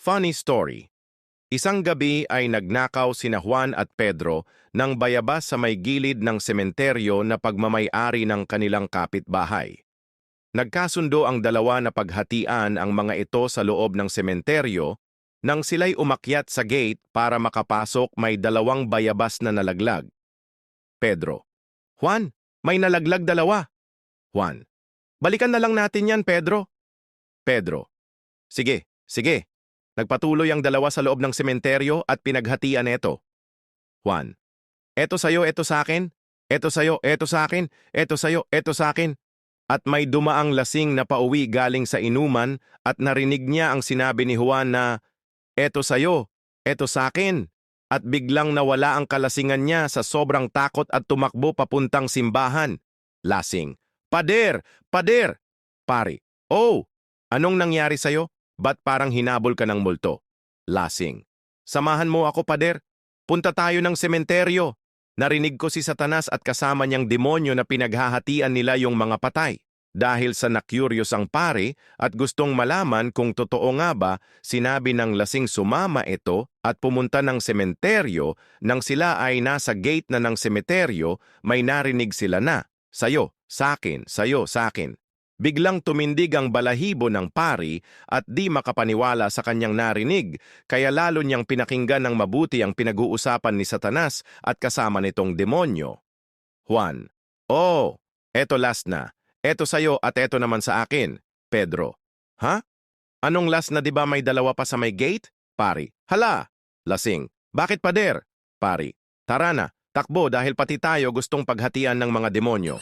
Funny story. Isang gabi ay nagnakaw sina Juan at Pedro ng bayabas sa may gilid ng sementeryo na pagmamay-ari ng kanilang kapitbahay. Nagkasundo ang dalawa na paghatian ang mga ito sa loob ng sementeryo nang sila'y umakyat sa gate para makapasok may dalawang bayabas na nalaglag. Pedro: Juan, may nalaglag dalawa. Juan: Balikan na lang natin yan, Pedro. Pedro: Sige, sige. Nagpatuloy ang dalawa sa loob ng sementeryo at pinaghatian ito. Juan: Eto sa'yo, eto sa akin. Eto sa'yo, eto sa akin. Eto sa'yo, eto sa akin. At may dumaang lasing na pauwi galing sa inuman at narinig niya ang sinabi ni Juan na, Eto sa'yo, eto sa akin. At biglang nawala ang kalasingan niya sa sobrang takot at tumakbo papuntang simbahan. Lasing: Pader! Pader! Pari: Oh! Anong nangyari sa'yo? Ba't parang hinabol ka ng multo? Lasing: Samahan mo ako, pader. Punta tayo ng sementeryo. Narinig ko si Satanas at kasama niyang demonyo na pinaghahatian nila yung mga patay. Dahil sa na-curious ang pare at gustong malaman kung totoo nga ba, sinabi ng lasing sumama ito at pumunta ng sementeryo. Nang sila ay nasa gate na ng sementeryo, may narinig sila na, Sayo, sakin, sayo, sakin. Biglang tumindig ang balahibo ng pari at di makapaniwala sa kanyang narinig, kaya lalo niyang pinakinggan ng mabuti ang pinag-uusapan ni Satanas at kasama nitong demonyo. Juan: Oh, eto last na. Eto sa'yo at eto naman sa akin. Pedro: Ha? Anong last na, di ba may dalawa pa sa may gate? Pari: Hala! Lasing: Bakit, pader? Pari: Tara na, takbo dahil pati tayo gustong paghatian ng mga demonyo.